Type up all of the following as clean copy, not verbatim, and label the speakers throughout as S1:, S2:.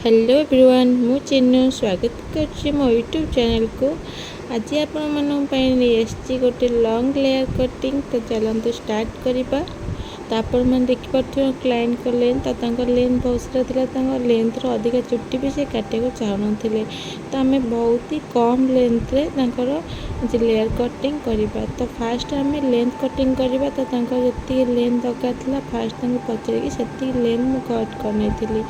S1: Hello everyone मु चिन्नु स्वागत कर मो यूट्यूब चैनल को। आज आपण मानी गोटे लॉन्ग लेयर कटिंग। तो चलते स्टार्ट करवा। तो आपण मैंने देखिपे क्लाइंट को लेंथ लेंथ बहुत सारा था। लेंथ अधिका चुट्टी भी से काटे को चाहून। तो आम बहुत ही कम लेंथ रे लेयर कटिंग करवा। तो फास्ट आम लेंथ कटिंग करवा। तो जी लेंथ दरकार था फास्ट पचारि से लेंथ मुझे कट कर।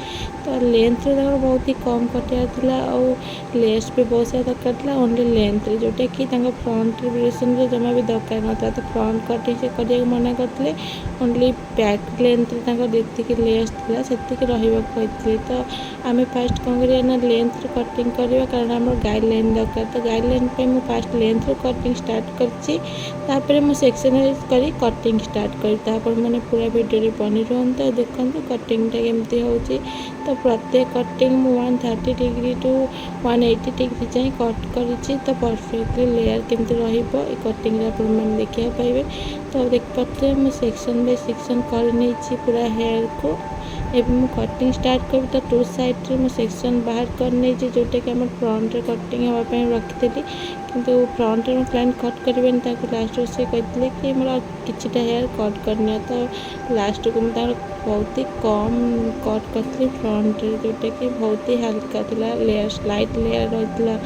S1: तो लेंथ बहुत ही कम कटियार था। लेस भी बहुत सारा दरकार था ओनली लेंथ रे, जोटा कि फ्रंट रिविएशन जमा भी दरकार ना। तो फ्रंट कटिंग से करने मना करते। ओनली बैक लेंथ जी लेस था से कहते। तो आम फास्ट कौन करना लेंथ कटिंग करवा, कारण आम गाइडलाइन दरकार। तो गाइडलाइन पे मुझे फास्ट लेंथ कटिंग स्टार्ट कर मुझे सेक्शन वाइज कर कटिंग स्टार्ट कर मैंने पूरा वीडियो बनी रुहतु। देखो कटिंग केमती हो। तो प्रत्येक कटिंग मु 130 डिग्री टू 180 डिग्री जाए कट करी। तो परफेक्टली लेयर केमती रटिंग मैंने देखा पाइबे। तो देख पाते मुझे सेक्शन बाय सेक्शन कर पूरा हेयर को। एवं मुझे कटिंग स्टार्ट कर। तो टू साइड मुझे सेक्शन बाहर कर जोटा कि फ्रंट रे कटिंग हाँपाई रखी। किंतु फ्रंट में क्लाइंट कट करेंगे लास्ट से कहते कि मोर किछिटा हेयर कट करनी। तो लास्ट को मुझे बहुत ही कम कट करी फ्रंट रे, जोटा कि बहुत ही हल्का था लेयर लाइट लेयर रही।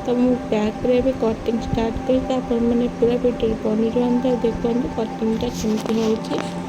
S1: तो मुझे बैक रे भी कटिंग स्टार्ट कर मैंने पूरा वीडियो बनी रुहतु। देखो कटिंगटा केमती हो।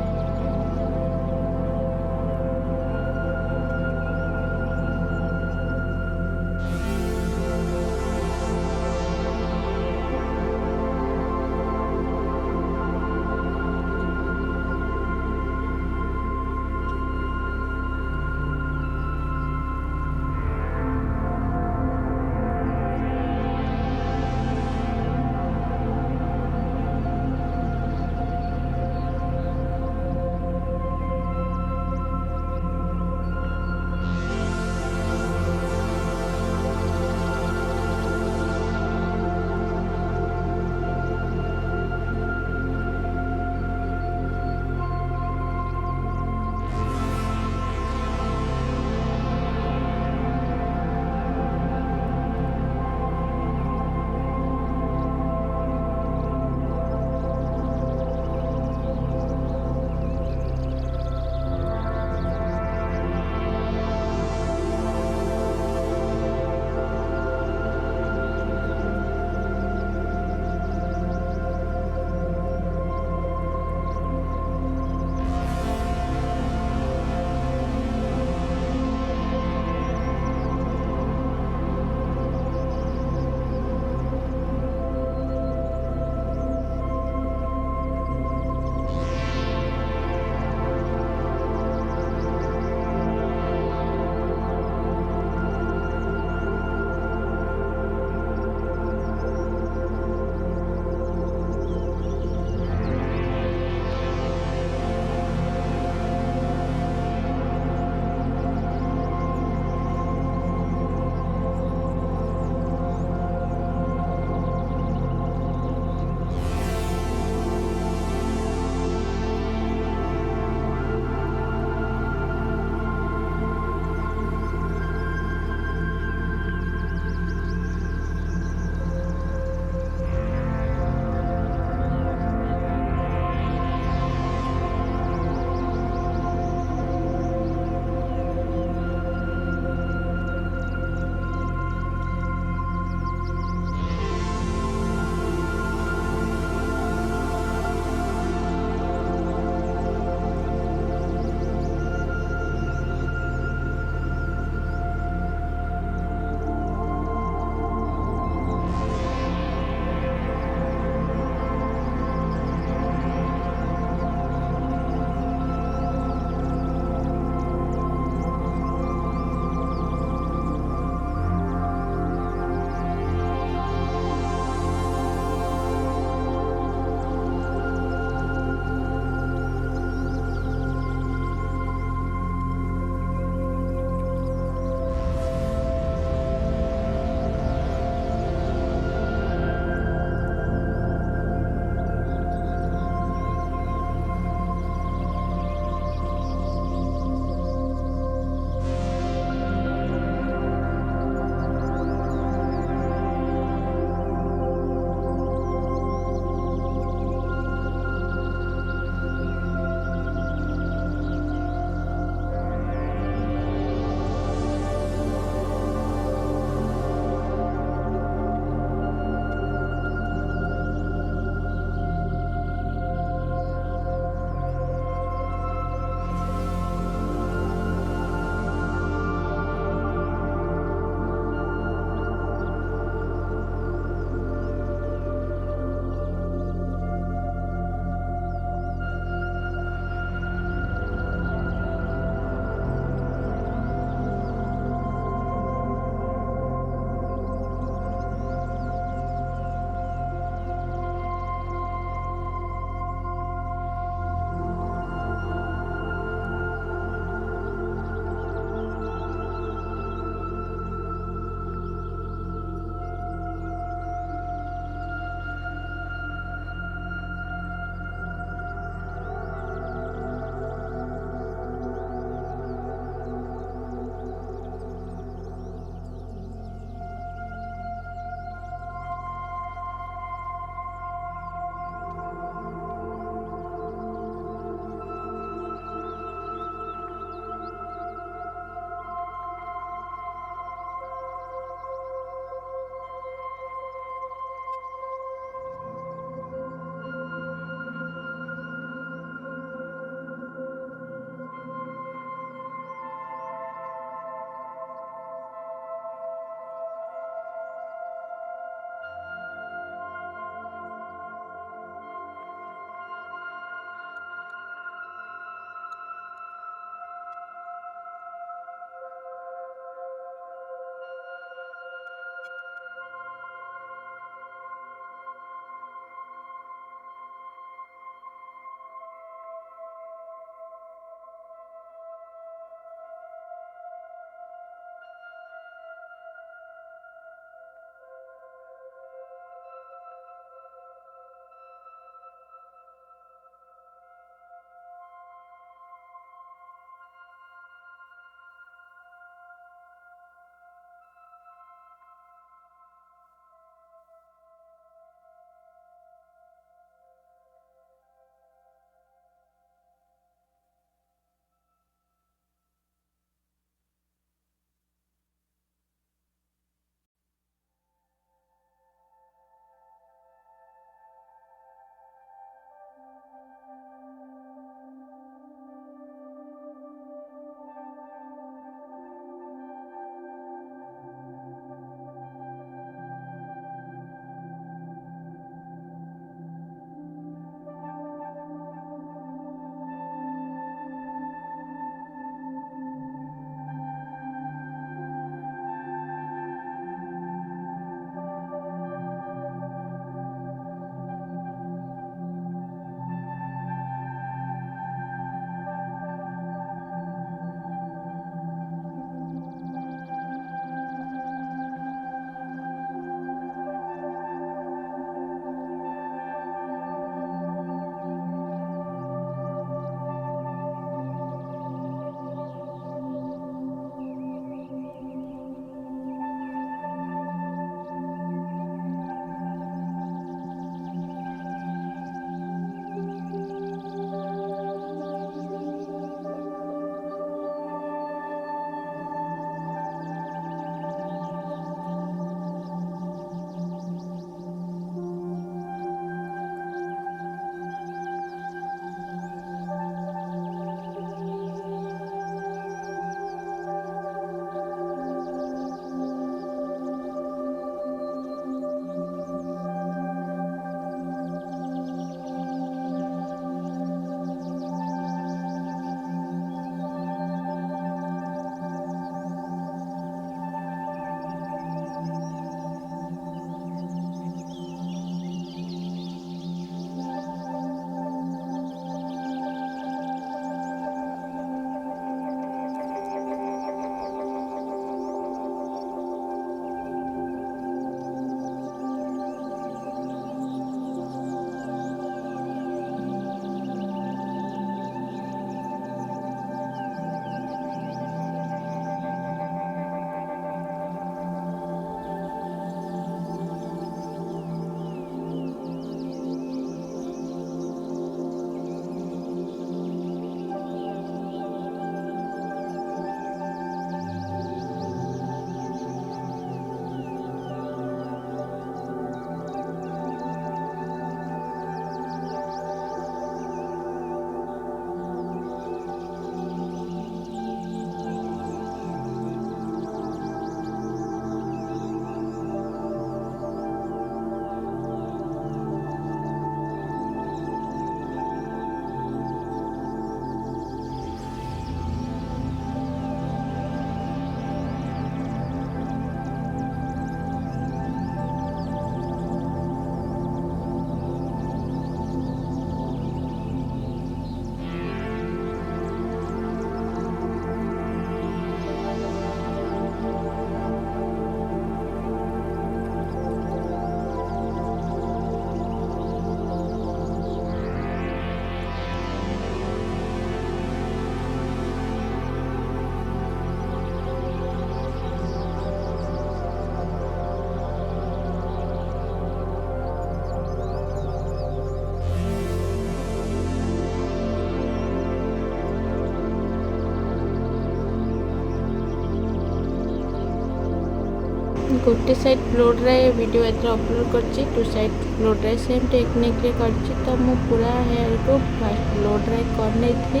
S1: गोटे साइड ब्लो ड्राई वीडियो एथर अपलोड करछि, two side blow dry same technique रे करछि। तो मु पूरा हेयर को फर्स्ट ब्लो ड्राई कर नेथि,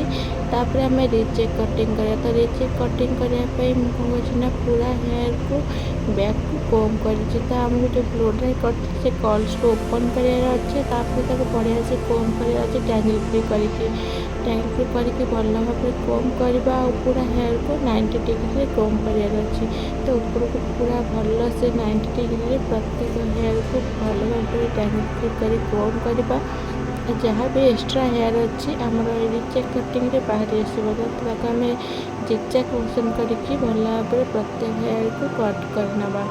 S1: तापर हमें रिचेक कटिंग करिया। तो रिचेक कटिंग करिया पई मु कहछि ना पूरा हेयर को बैक को कोम करछि। तो हमको जो ब्लो ड्राई करछि से कर्ल्स को ओपन करिया अछि, तापर ताको बढ़िया से कोम करिया अछि, टैंगल फ्री करके भल भाव कोम करवा। पूरा हेयर को 90 डिग्री कोम करिया अछि। तो ऊपर को पूरा भल से 90 डिग्री प्रत्येक हेयर को भल भाव टैंगल फ्री कर कोम करवा। जहाँ भी एक्स्ट्रा हेयर अच्छी आमर रिचेक कटिंग रे बाहर आसो, तो आम जिगजैग मोशन करके भल भाव प्रत्येक हेयर को कट करनवा।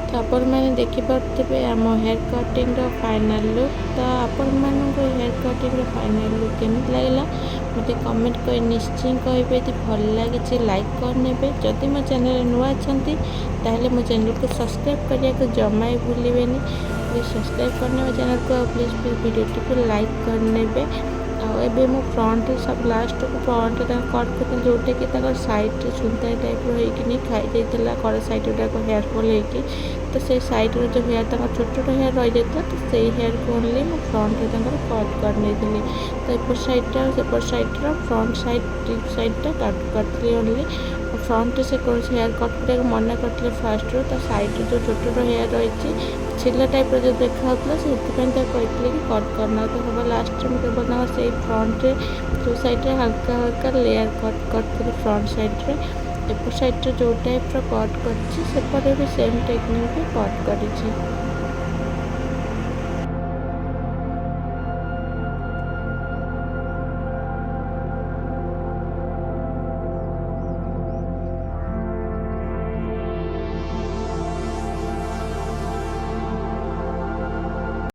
S1: तो आपण मैंने देखिपे आम हेयर कटिंग फाइनल लुक। तो आपण मानक हेयर कटिंग फाइनल लुक केमिति लागला मत कमेंट कर निश्चय कहे। भल लगे लाइक करने। जदि मो चैनल नुआ अच्छी ताहले मो चैनल को सब्सक्राइब करने को जमा ही भूलें। प्लीज सब्सक्राइब करने चैनल को, प्लीज वीडियो को लाइक करने। आबे मो फ्रंट सब लास्ट को फ्रंट कट कर जोटा कि साइड सुंदर टाइप रही खाई जाता कड़ साइड गुड़ाक हेयर फॉल होगी। तो से साइड जो हेयर छोट छोट हेयर रही जाता, तो से हेयर को ओनली मो फ्रंट कट कर नहीं। तो एपट साइडटा सेपट साइड्र फ्रंट साइडटा कट करी ओनली। फ्रंट से कौन हेयर कट कर मना करते फास्ट तो साइड जो छोट छोट हेयर रही छिला टाइप जो देखा से कहते कि कट करना। तो हम लास्ट में केवल से फ्रंट जो साइड हल्का हल्का लेयर कट कर फ्रंट साइड एपट साइड जो टाइप कट कर सेपटे भी सेम टेक्निक कट कर।